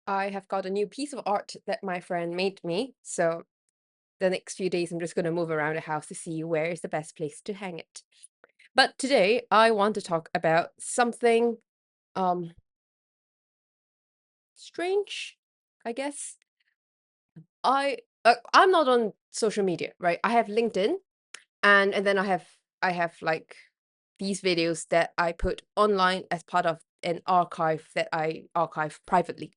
I have got a new piece of art that my friend made me. So the next few days, I'm just going to move around the house to see where is the best place to hang it. But today, I want to talk about something um strange, I guess. I'm not on social media, right? I have LinkedIn, and then I have like these videos that I put online as part of an archive that I archive privately.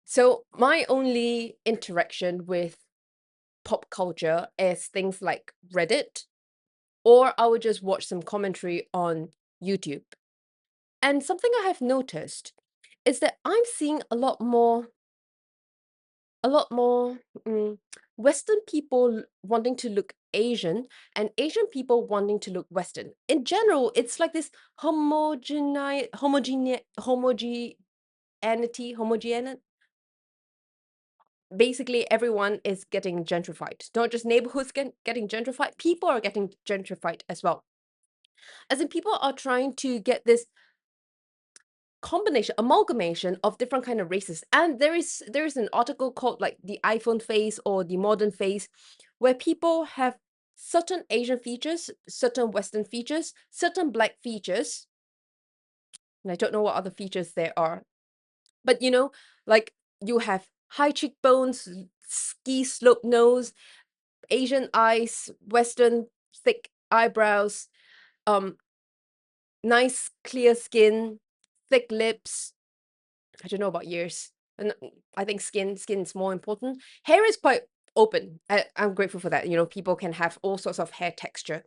So my only interaction with pop culture as things like Reddit, or I would just watch some commentary on YouTube. And something I have noticed is that I'm seeing a lot more mm, Western people wanting to look Asian and Asian people wanting to look Western. In general, it's like this homogeneity. Basically everyone is getting gentrified. Not just neighborhoods getting gentrified, people are getting gentrified as well. As in people are trying to get this combination, amalgamation of different kind of races. And there is an article called like the iPhone face or the modern face, where people have certain Asian features, certain Western features, certain black features, and I don't know what other features there are. But like you have high cheekbones, ski slope nose, Asian eyes, Western thick eyebrows, um, nice clear skin, thick lips. I don't know about ears. And I think skin is more important. Hair is quite open. I'm grateful for that. People can have all sorts of hair texture.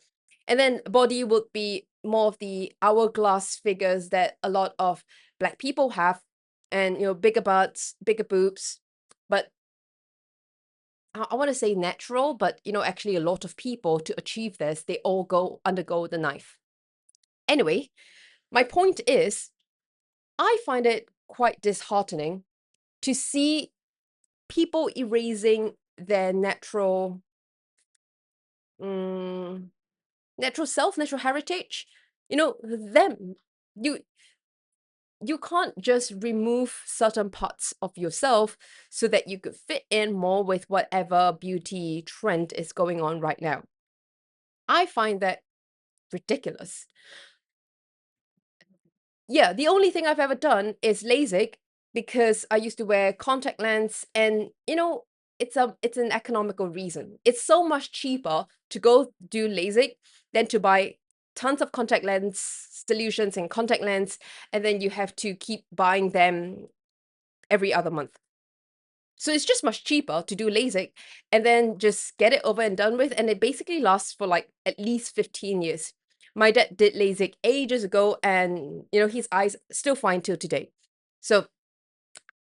And then body would be more of the hourglass figures that a lot of black people have. And bigger butts, bigger boobs. But I want to say natural, but actually a lot of people to achieve this, they all undergo the knife. Anyway, my point is, I find it quite disheartening to see people erasing their mm, natural self, natural heritage. Them. You you can't just remove certain parts of yourself so that you could fit in more with whatever beauty trend is going on right now. I find that ridiculous. Yeah, the only thing I've ever done is LASIK because I used to wear contact lens, and it's an economical reason. It's so much cheaper to go do LASIK than to buy tons of contact lens solutions and contact lens, and then you have to keep buying them every other month. So it's just much cheaper to do LASIK and then just get it over and done with. And it basically lasts for like at least 15 years. My dad did LASIK ages ago, and his eyes still fine till today. So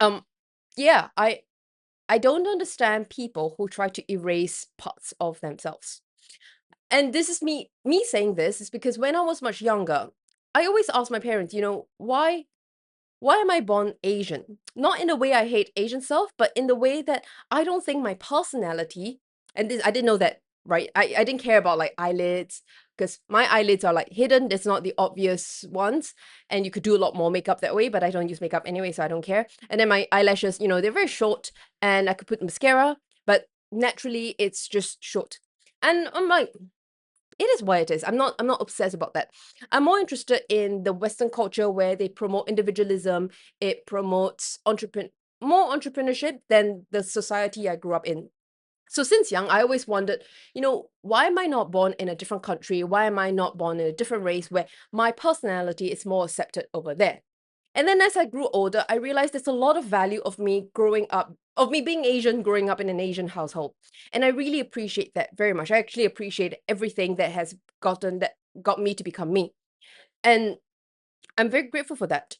um yeah, I don't understand people who try to erase parts of themselves. And this is me saying this is because when I was much younger, I always asked my parents, why am I born Asian? Not in the way I hate Asian self, but in the way that I don't think my personality, and this I didn't know that, right? I didn't care about like eyelids, because my eyelids are like hidden. It's not the obvious ones. And you could do a lot more makeup that way, but I don't use makeup anyway, so I don't care. And then my eyelashes, they're very short and I could put mascara, but naturally it's just short. And I'm like, it is what it is. I'm not obsessed about that. I'm more interested in the Western culture where they promote individualism. It promotes more entrepreneurship than the society I grew up in. So since young, I always wondered, why am I not born in a different country? Why am I not born in a different race where my personality is more accepted over there? And then as I grew older, I realized there's a lot of value of me being Asian, growing up in an Asian household. And I really appreciate that very much. I actually appreciate everything that got me to become me. And I'm very grateful for that.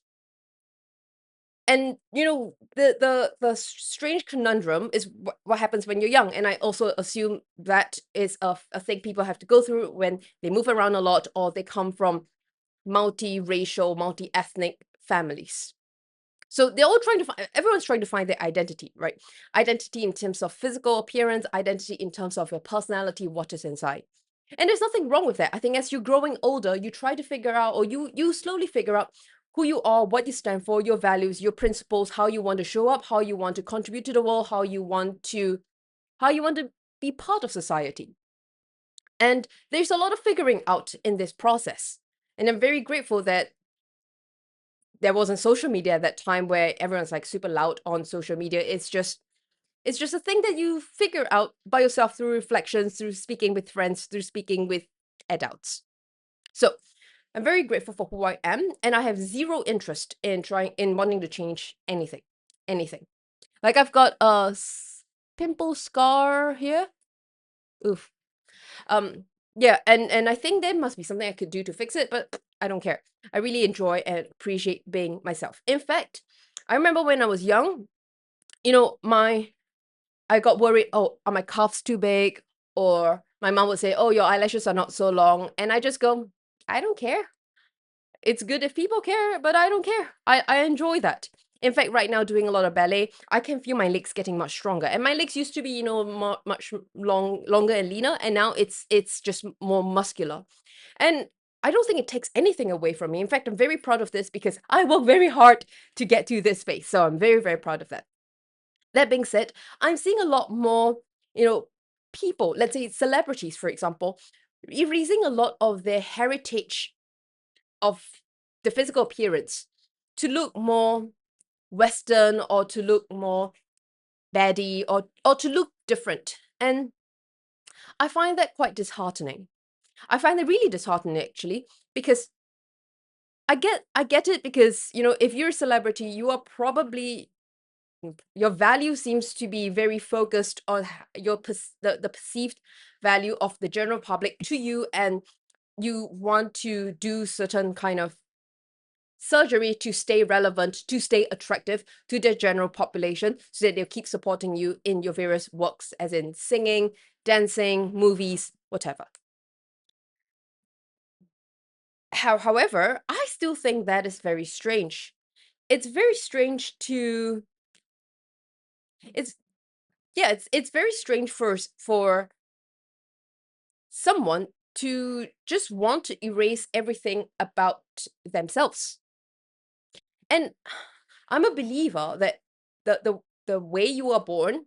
And the strange conundrum is what happens when you're young. And I also assume that is a thing people have to go through when they move around a lot or they come from multiracial, multi-ethnic families. So they're all trying to find, everyone's trying to find their identity, right? Identity in terms of physical appearance, identity in terms of your personality, what is inside. And there's nothing wrong with that. I think as you're growing older, you try to figure out, or you slowly figure out who you are, what you stand for, your values, your principles, how you want to show up, how you want to contribute to the world, how you want to be part of society. And there's a lot of figuring out in this process. And I'm very grateful that there wasn't social media at that time where everyone's like super loud on social media. It's just a thing that you figure out by yourself through reflections, through speaking with friends, through speaking with adults. So I'm very grateful for who I am, and I have zero interest in wanting to change anything. Anything. Like I've got a pimple scar here. Oof. Um, yeah, and I think there must be something I could do to fix it, but I don't care. I really enjoy and appreciate being myself. In fact, I remember when I was young, my I got worried, oh, are my calves too big? Or my mom would say, oh, your eyelashes are not so long. And I just go, I don't care. It's good if people care, but I don't care. I enjoy that. In fact, right now doing a lot of ballet, I can feel my legs getting much stronger. And my legs used to be, much longer and leaner, and now it's just more muscular. And I don't think it takes anything away from me. In fact, I'm very proud of this because I work very hard to get to this space. So I'm very, very proud of that. That being said, I'm seeing a lot more, you know, people, let's say celebrities, for example, erasing a lot of their heritage of the physical appearance to look more Western or to look more baddie or to look different. And I find that quite disheartening. I find it really disheartening actually, because I get it because, if you're a celebrity, you are probably your value seems to be very focused on the perceived value of the general public to you, and you want to do certain kind of surgery to stay relevant, to stay attractive to the general population so that they'll keep supporting you in your various works, as in singing, dancing, movies, whatever. However, I still think that is very strange. It's very strange to it's yeah, it's very strange for someone to just want to erase everything about themselves. And I'm a believer that the way you are born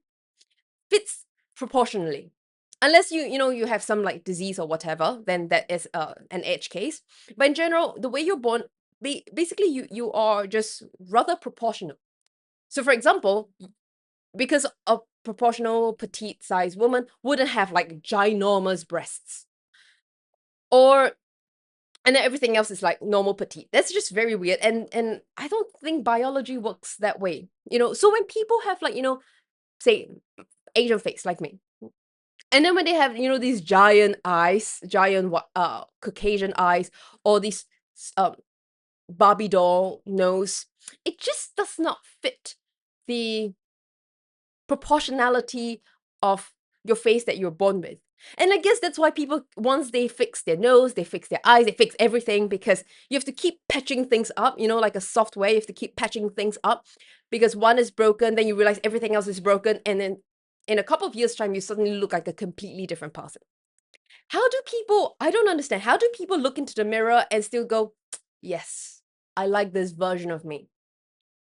fits proportionally. Unless you have some like disease or whatever, then that is an edge case. But in general, the way you're born, basically you are just rather proportional. So for example, because a proportional petite sized woman wouldn't have like ginormous breasts, or and then everything else is like normal petite. That's just very weird, and I don't think biology works that way. So when people have like, say Asian face like me, and then when they have, these giant eyes, giant Caucasian eyes, or these um Barbie doll nose, it just does not fit the proportionality of your face that you're born with. And I guess that's why people, once they fix their nose, they fix their eyes, they fix everything, because you have to keep patching things up, like a software, you have to keep patching things up because one is broken, then you realize everything else is broken, and then in a couple of years' time, you suddenly look like a completely different person. I don't understand, how do people look into the mirror and still go, yes, I like this version of me?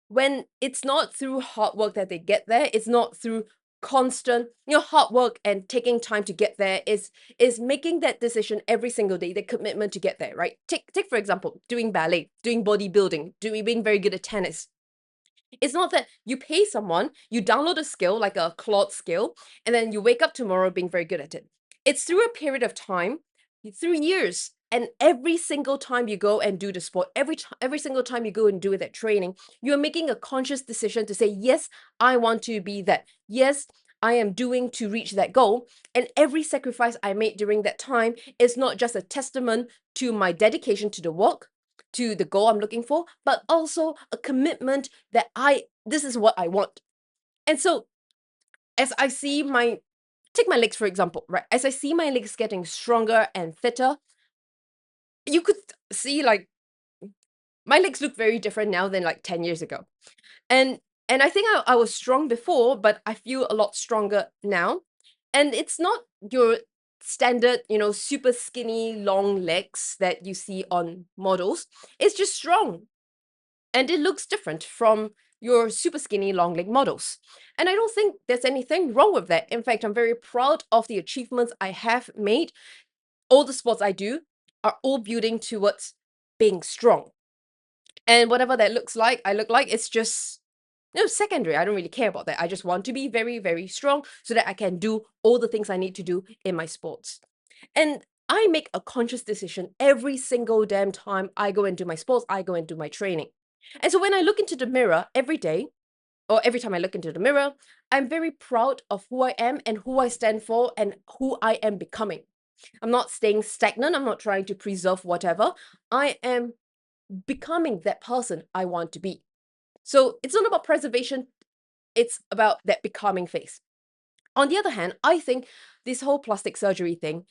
When it's not through hard work that they get there, it's not through constant, hard work and taking time to get there, is making that decision every single day, the commitment to get there, right? Take for example, doing ballet, doing bodybuilding, doing being very good at tennis. It's not that you pay someone, you download a skill like a Claude skill, and then you wake up tomorrow being very good at it. It's through a period of time, through years, and every single time you go and do the sport, every single time you go and do that training, you're making a conscious decision to say, yes, I want to be that. Yes, I am doing to reach that goal. And every sacrifice I made during that time is not just a testament to my dedication to the work, to the goal I'm looking for, but also a commitment that this is what I want. And so as I see take my legs for example, right? As I see my legs getting stronger and fitter, you could see like my legs look very different now than like 10 years ago. And I think I was strong before, but I feel a lot stronger now. And it's not your standard, super skinny long legs that you see on models. It's just strong. And it looks different from your super skinny long leg models. And I don't think there's anything wrong with that. In fact, I'm very proud of the achievements I have made. All the sports I do are all building towards being strong. And whatever that looks like, I look like, it's just secondary. I don't really care about that. I just want to be very, very strong so that I can do all the things I need to do in my sports. And I make a conscious decision every single damn time I go into my sports, I go into my training. And so when I look into the mirror every day, or every time I look into the mirror, I'm very proud of who I am and who I stand for and who I am becoming. I'm not staying stagnant. I'm not trying to preserve whatever. I am becoming that person I want to be. So it's not about preservation, it's about that becoming phase. On the other hand, I think this whole plastic surgery thing,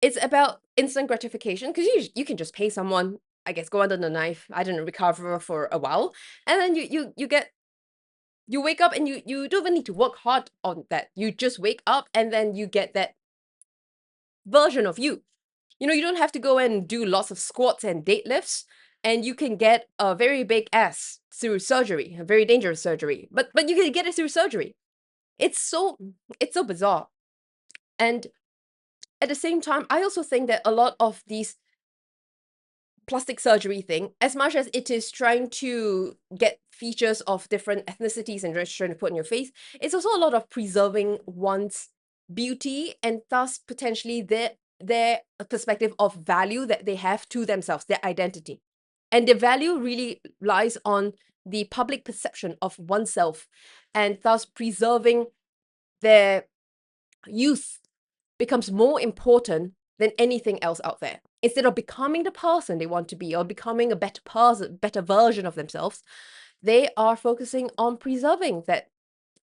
it's about instant gratification because you can just pay someone, I guess, go under the knife, I don't know, recover for a while, and then you wake up and you don't even need to work hard on that. You just wake up and then you get that version of you. You don't have to go and do lots of squats and deadlifts, and you can get a very big ass through surgery, a very dangerous surgery. But you can get it through surgery. It's so bizarre. And at the same time, I also think that a lot of these plastic surgery thing, as much as it is trying to get features of different ethnicities and just trying to put in your face, it's also a lot of preserving one's beauty and thus potentially their perspective of value that they have to themselves, their identity. And the value really lies on the public perception of oneself and thus preserving their youth becomes more important than anything else out there. Instead of becoming the person they want to be or becoming a better person, better version of themselves, they are focusing on preserving that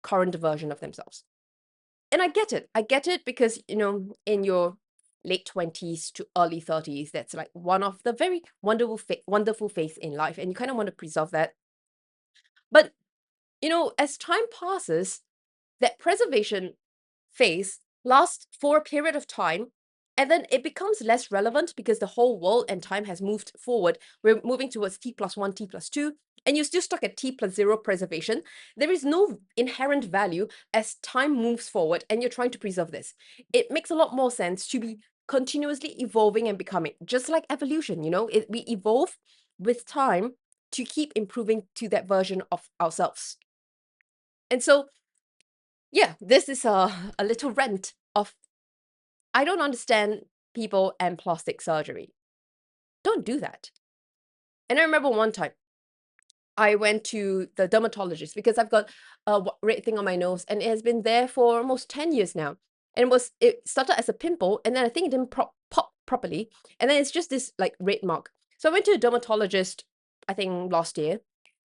current version of themselves. And I get it. I get it because, in your late 20s to early 30s, that's like one of the very wonderful phase in life. And you kind of want to preserve that. But, as time passes, that preservation phase lasts for a period of time and then it becomes less relevant because the whole world and time has moved forward. We're moving towards T+1, T+2, and you're still stuck at T+0 preservation. There is no inherent value as time moves forward and you're trying to preserve this. It makes a lot more sense to be continuously evolving and becoming, just like evolution, we evolve with time to keep improving to that version of ourselves. And so yeah, this is a little rant of I don't understand people and plastic surgery. Don't do that. And I remember one time I went to the dermatologist because I've got a red thing on my nose and it has been there for almost 10 years now. And it started as a pimple and then I think it didn't pop properly. And then it's just this like red mark. So I went to a dermatologist, I think last year,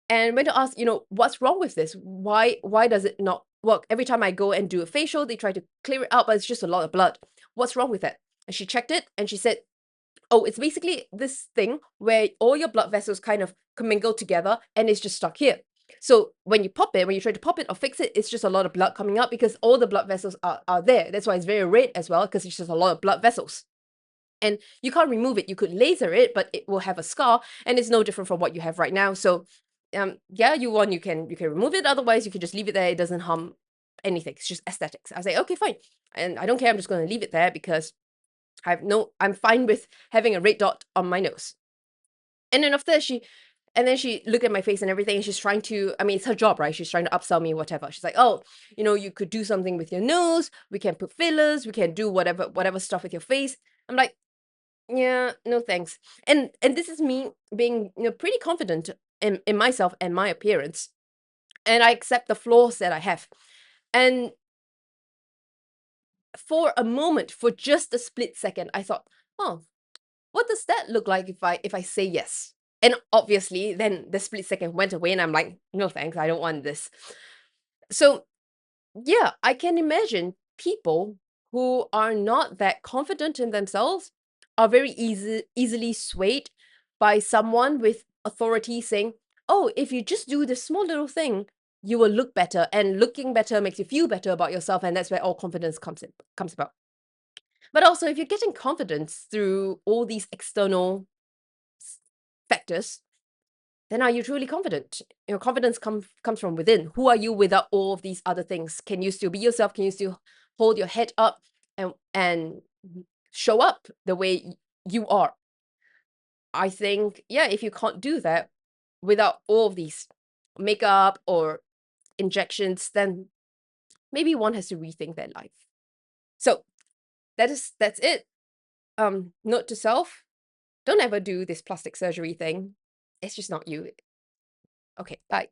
and went to ask, what's wrong with this? Why does it not work? Every time I go and do a facial, they try to clear it out, but it's just a lot of blood. What's wrong with it? And she checked it and she said, oh, it's basically this thing where all your blood vessels kind of commingle together and it's just stuck here. So when you try to pop it or fix it, it's just a lot of blood coming out because all the blood vessels are there. That's why it's very red as well, because it's just a lot of blood vessels. And you can't remove it. You could laser it, but it will have a scar, and it's no different from what you have right now. So, yeah, you can remove it. Otherwise, you can just leave it there. It doesn't harm anything. It's just aesthetics. I say, okay, fine, and I don't care. I'm just going to leave it there because I'm fine with having a red dot on my nose. And then after that, she looked at my face and everything, and she's trying to, I mean, it's her job, right? She's trying to upsell me, whatever. She's like, oh, you could do something with your nose. We can put fillers. We can do whatever stuff with your face. I'm like, yeah, no thanks. And this is me being, pretty confident in myself and my appearance. And I accept the flaws that I have. And for a moment, for just a split second, I thought, oh, what does that look like if I say yes? And obviously, then the split second went away, and I'm like, no thanks, I don't want this. So yeah, I can imagine people who are not that confident in themselves are very easily swayed by someone with authority saying, oh, if you just do this small little thing, you will look better, and looking better makes you feel better about yourself, and that's where all confidence comes about. But also, if you're getting confidence through all these external factors, then are you truly confident? Confidence comes from within. Who are you without all of these other things? Can you still be yourself? Can you still hold your head up and show up the way you are? I think, yeah, if you can't do that without all of these makeup or injections, then maybe one has to rethink their life. So that's it. Note to self: don't ever do this plastic surgery thing. It's just not you. Okay, bye.